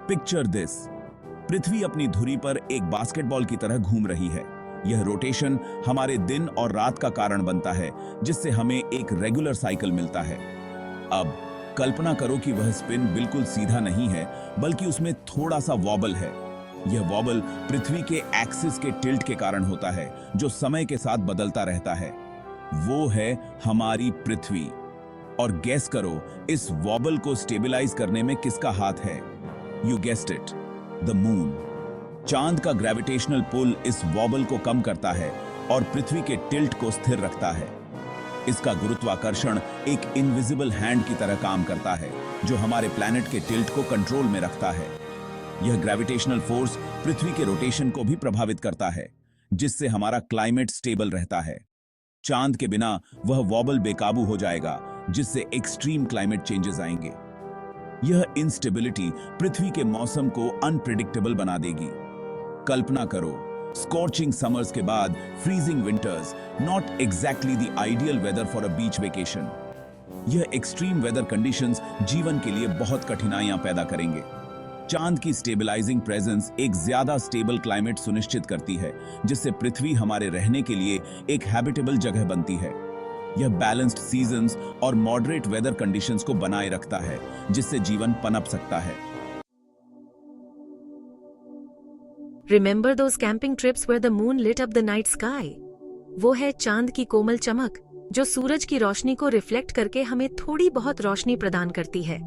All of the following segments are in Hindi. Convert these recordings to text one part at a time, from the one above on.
पिक्चर दिस, पृथ्वी अपनी धुरी पर एक बास्केटबॉल की तरह घूम रही है। यह रोटेशन हमारे दिन और रात का कारण बनता है, जिससे हमें एक रेगुलर साइकिल मिलता है। अब कल्पना करो कि वह स्पिन बिल्कुल सीधा नहीं है, बल्कि उसमें थोड़ा सा वॉबल है। यह वॉबल पृथ्वी के एक्सिस के टिल्ट के कारण होता है, जो समय के साथ बदलता रहता है। वो है हमारी पृथ्वी। और गेस करो, इस वॉबल को स्टेबलाइज करने में किसका हाथ है? You guessed it, the moon. चांद का ग्रेविटेशनल पुल इस वॉबल को कम करता है और पृथ्वी के टिल्ट को स्थिर रखता है। इसका गुरुत्वाकर्षण एक इनविजिबल हैंड की तरह काम करता है, जो हमारे प्लैनेट के टिल्ट को कंट्रोल में रखता है। यह ग्रेविटेशनल फोर्स पृथ्वी के रोटेशन को भी प्रभावित करता है, जिससे हमारा क्लाइमेट स्टेबल रहता है। चांद के बिना वह वॉबल बेकाबू हो जाएगा, जिससे एक्सट्रीम क्लाइमेट चेंजेस आएंगे। यह इंस्टेबिलिटी पृथ्वी के मौसम को अनप्रिडिक्टेबल बना देगी। कल्पना करो, स्कॉर्चिंग समर्स के बाद freezing winters, not exactly the ideal weather for a beach vacation. यह एक्सट्रीम वेदर कंडीशंस जीवन के लिए बहुत कठिनाइयां पैदा करेंगे। चांद की स्टेबलाइजिंग प्रेजेंस एक ज्यादा स्टेबल क्लाइमेट सुनिश्चित करती है, जिससे पृथ्वी हमारे रहने के लिए एक हैबिटेबल जगह बनती है। यह बैलेंस्ड सीजन्स और मॉडरेट वेदर कंडीशंस को बनाए रखता है, जिससे जीवन पनप सकता है। Remember those camping trips where the moon lit up the night sky? वो है चांद की कोमल चमक, जो सूरज की रोशनी को रिफ्लेक्ट करके हमें थोड़ी बहुत रोशनी प्रदान करती है।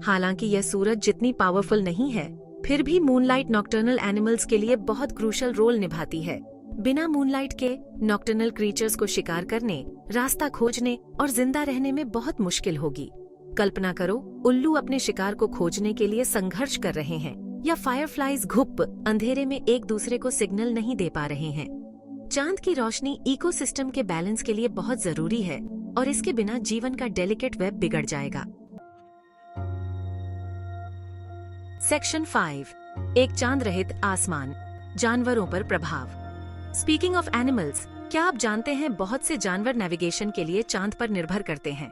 हालांकि यह सूरज जितनी पावरफुल नहीं है, फिर भी मूनलाइट नॉक्टर्नल एनिमल्स के लिए बहुत क्रूशल रोल निभाती है। बिना मूनलाइट के नॉक्टर्नल क्रीचर्स को शिकार करने, रास्ता खोजने और जिंदा रहने में बहुत मुश्किल होगी। कल्पना करो, उल्लू अपने शिकार को खोजने के लिए संघर्ष कर रहे हैं, या फायरफ्लाइज घुप अंधेरे में एक दूसरे को सिग्नल नहीं दे पा रहे हैं। चांद की रोशनी इकोसिस्टम के बैलेंस के लिए बहुत जरूरी है, और इसके बिना जीवन का डेलिकेट वेब बिगड़ जाएगा। सेक्शन 5, एक चांद रहित आसमान, जानवरों पर प्रभाव। स्पीकिंग ऑफ एनिमल्स, क्या आप जानते हैं बहुत से जानवर नेविगेशन के लिए चांद पर निर्भर करते हैं।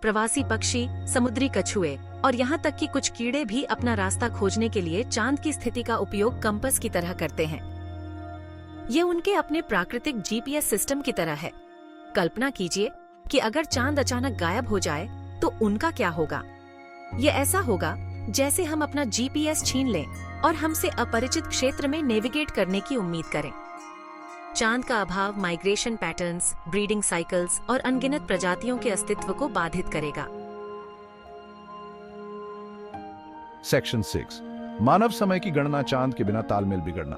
प्रवासी पक्षी, समुद्री कछुए और यहाँ तक कि कुछ कीड़े भी अपना रास्ता खोजने के लिए चांद की स्थिति का उपयोग कंपास की तरह करते हैं। ये उनके अपने प्राकृतिक जीपीएस सिस्टम की तरह है। कल्पना कीजिए कि अगर चांद अचानक गायब हो जाए तो उनका क्या होगा। ये ऐसा होगा जैसे हम अपना जीपीएस छीन लें और हमसे अपरिचित क्षेत्र में नेविगेट करने की उम्मीद करें। चांद का अभाव माइग्रेशन पैटर्न्स, ब्रीडिंग साइकिल्स और अनगिनत प्रजातियों के अस्तित्व को बाधित करेगा। सेक्शन 6, मानव समय की गणना चांद के बिना तालमेल बिगड़ना।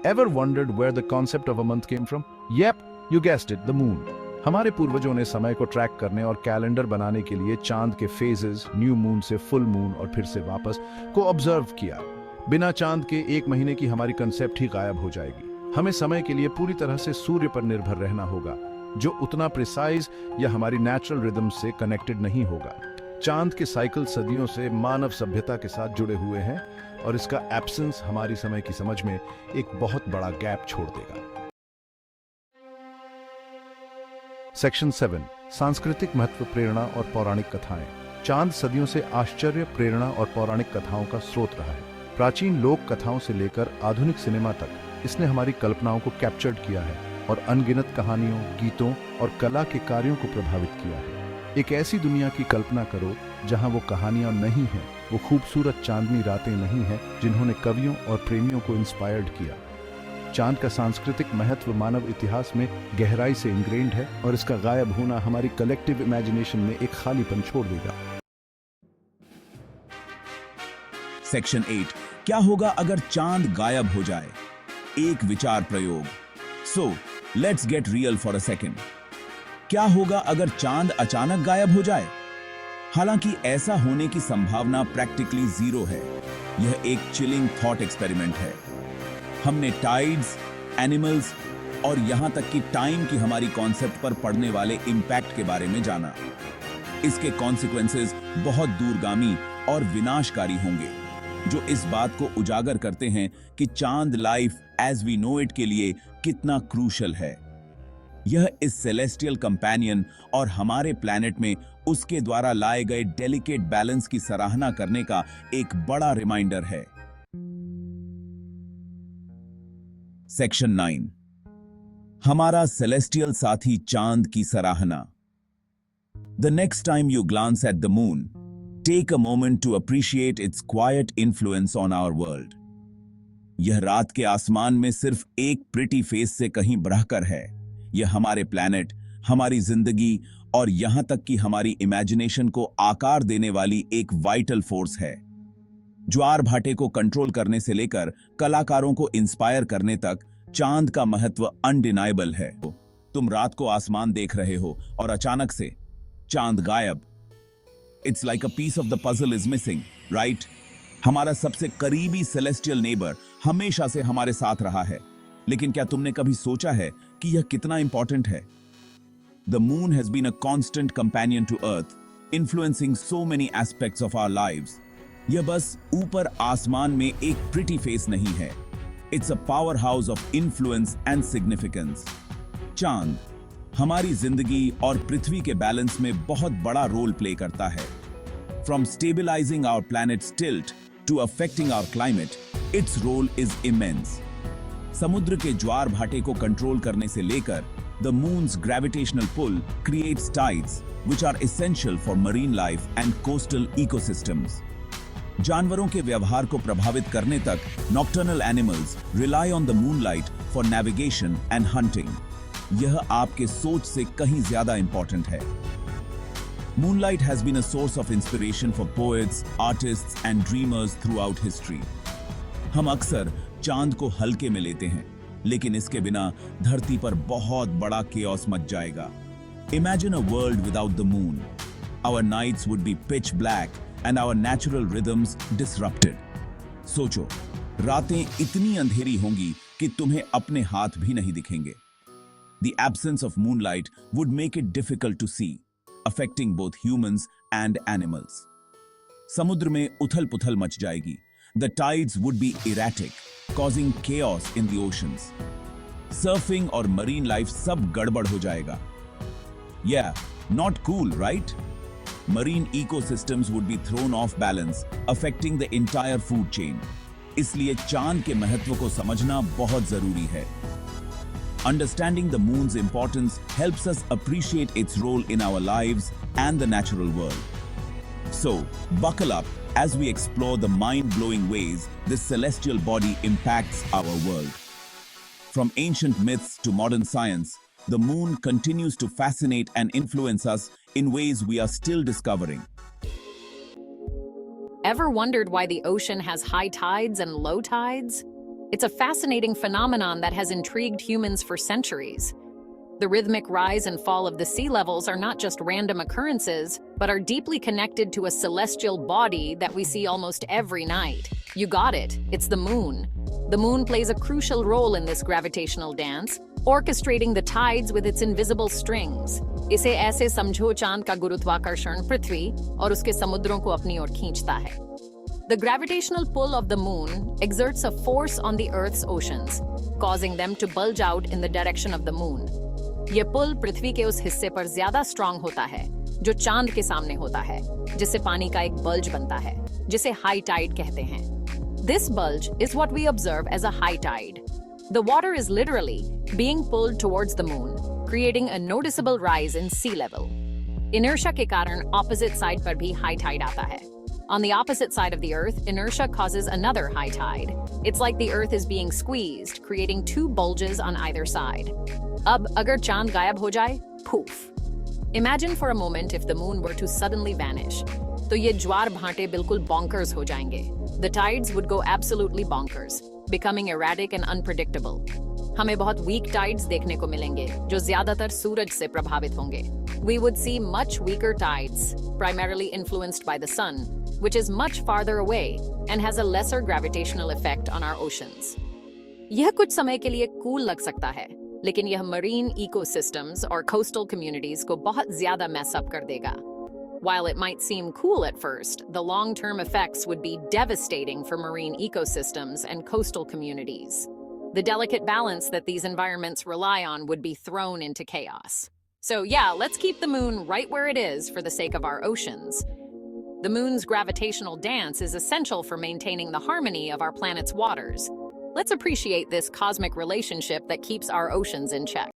Ever wondered where the concept of a month came from? Yep, you guessed it, the moon. हमारे पूर्वजों ने समय को ट्रैक करने और कैलेंडर बनाने के लिए चांद के फेजेस, न्यू मून से फुल मून और फिर से वापस को ऑब्जर्व किया। बिना चांद के एक महीने की हमारी कंसेप्ट ही गायब हो जाएगी। हमें समय के लिए पूरी तरह से सूर्य पर निर्भर रहना होगा, जो उतना प्रिसाइज या हमारी नेचुरल रिदम से कनेक्टेड नहीं होगा। चांद के साइकिल सदियों से मानव सभ्यता के साथ जुड़े हुए हैं, और इसका एब्सेंस हमारी समय की समझ में एक बहुत बड़ा गैप छोड़ देगा। सेक्शन 7, सांस्कृतिक महत्व, प्रेरणा और पौराणिक कथाएं। चांद सदियों से आश्चर्य, प्रेरणा और पौराणिक कथाओं का स्रोत रहा है। प्राचीन लोक कथाओं से लेकर आधुनिक सिनेमा तक इसने हमारी कल्पनाओं को कैप्चर्ड किया है और अनगिनत कहानियों, गीतों और कला के कार्यों को प्रभावित किया है। एक ऐसी दुनिया की कल्पना करो जहां वो कहानियां नहीं हैं, वो खूबसूरत चांदनी रातें नहीं हैं जिन्होंने कवियों और प्रेमियों को इंस्पायर्ड किया। चांद का सांस्कृतिक महत्व मानव इतिहास में गहराई से इंग्रेन्ड है, और इसका गायब होना हमारी कलेक्टिव इमेजिनेशन में एक खालीपन छोड़ देगा। सेक्शन 8, क्या होगा अगर चांद गायब हो जाए? एक विचार प्रयोग। So let's get real for a second. क्या होगा अगर चांद अचानक गायब हो जाए? हालांकि ऐसा होने की संभावना प्रैक्टिकली जीरो है। यह एक चिलिंग थॉट एक्सपेरिमेंट है। हमने टाइड्स, एनिमल्स और यहां तक कि टाइम की हमारी कॉन्सेप्ट पर पड़ने वाले इंपैक्ट के बारे में जाना। इसके कॉन्सिक्वेंसेस बहुत दूरगामी और विनाशकारी होंगे, जो इस बात को उजागर करते हैं कि चांद life as we know it के लिए कितना क्रूशल है। यह इस सेलेस्टियल कंपेनियन और हमारे प्लैनेट में उसके द्वारा लाए गए डेलिकेट बैलेंस की सराहना करने का एक बड़ा रिमाइंडर है। सेक्शन 9, हमारा सेलेस्टियल साथी चांद की सराहना। The next time you glance at the moon, take a moment to appreciate its quiet influence on our world. यह रात के आसमान में सिर्फ एक प्रिटी फेस से कहीं बढ़कर है। यह हमारे प्लैनेट, हमारी जिंदगी और यहां तक कि हमारी इमेजिनेशन को आकार देने वाली एक वाइटल फोर्स है। ज्वार भाटे को कंट्रोल करने से लेकर कलाकारों को इंस्पायर करने तक चांद का महत्व अनडिनाइबल है। तुम रात को आसमान देख रहे हो और अचानक से चांद गायब। It's like a piece of the puzzle is missing, right? हमारा सबसे करीबी सेलेस्टियल नेबर हमेशा से हमारे साथ रहा है, लेकिन क्या तुमने कभी सोचा है कि यह कितना इंपॉर्टेंट है? The moon has been a constant companion to earth, influencing so many aspects of our lives. यह बस ऊपर आसमान में एक प्रिटी फेस नहीं है, it's a power house of influence and significance. चांद हमारी जिंदगी और पृथ्वी के बैलेंस में बहुत बड़ा रोल प्ले करता है। From stabilizing our planet's tilt to affecting our climate, its role is immense. समुद्र के ज्वार भाटे को कंट्रोल करने से लेकर the moon's gravitational pull creates tides, which are essential for marine life and coastal ecosystems. जानवरों के व्यवहार को प्रभावित करने तक nocturnal animals rely on the moonlight for navigation and hunting. यह आपके सोच से कहीं ज्यादा इंपॉर्टेंट है। Moonlight has been a source of inspiration for poets, artists and dreamers throughout history. हम अक्सर चांद को हल्के में लेते हैं, लेकिन इसके बिना धरती पर बहुत बड़ा chaos मच जाएगा। Imagine a world without the moon. Our nights would be pitch black and our natural rhythms disrupted. सोचो, रातें इतनी अंधेरी होंगी कि तुम्हें अपने हाथ भी नहीं दिखेंगे। The absence of moonlight would make it difficult to see, affecting both humans and animals. समुद्र में उथल-पुथल मच जाएगी. The tides would be erratic, causing chaos in the oceans. Surfing और marine life सब गड़बड़ हो जाएगा. Yeah, not cool, right? Marine ecosystems would be thrown off balance, affecting the entire food chain. इसलिए चांद के महत्व को समझना बहुत जरूरी है. Understanding the moon's importance helps us appreciate its role in our lives and the natural world. So, buckle up as we explore the mind-blowing ways this celestial body impacts our world. From ancient myths to modern science, the moon continues to fascinate and influence us in ways we are still discovering. Ever wondered why the ocean has high tides and low tides? It's a fascinating phenomenon that has intrigued humans for centuries. The rhythmic rise and fall of the sea levels are not just random occurrences, but are deeply connected to a celestial body that we see almost every night. You got it, it's the moon. The moon plays a crucial role in this gravitational dance, orchestrating the tides with its invisible strings. इसे ऐसे समझो चांद का गुरुत्वाकर्षण पृथ्वी और उसके समुद्रों को अपनी ओर खींचता है. The gravitational pull of the moon exerts a force on the Earth's oceans, causing them to bulge out in the direction of the moon. ये पुल पृथ्वी के उस हिस्से पर ज्यादा स्ट्रांग होता है जो चांद के सामने होता है, जिससे पानी का एक बल्ज बनता है, जिसे हाई टाइड कहते हैं. This bulge is what we observe as a high tide. The water is literally being pulled towards the moon, creating a noticeable rise in sea level. Inertia के कारण opposite side पर भी high tide आता है. On the opposite side of the Earth, inertia causes another high tide. It's like the Earth is being squeezed, creating two bulges on either side. अब अगर चांद गायब हो जाए, poof. Imagine for a moment if the moon were to suddenly vanish. तो ये ज्वार भाटे बिल्कुल bonkers हो जाएंगे. The tides would go absolutely bonkers, becoming erratic and unpredictable. हमें बहुत weak tides देखने को मिलेंगे, जो ज्यादातर सूरज से प्रभावित होंगे. We would see much weaker tides, primarily influenced by the sun, which is much farther away and has a lesser gravitational effect on our oceans. यह कुछ समय के लिए cool लग सकता है, लेकिन यह marine ecosystems और coastal communities को बहुत ज्यादा mess up कर देगा. While it might seem cool at first, the long-term effects would be devastating for marine ecosystems and coastal communities. The delicate balance that these environments rely on would be thrown into chaos. So yeah, let's keep the moon right where it is for the sake of our oceans. The moon's gravitational dance is essential for maintaining the harmony of our planet's waters. Let's appreciate this cosmic relationship that keeps our oceans in check.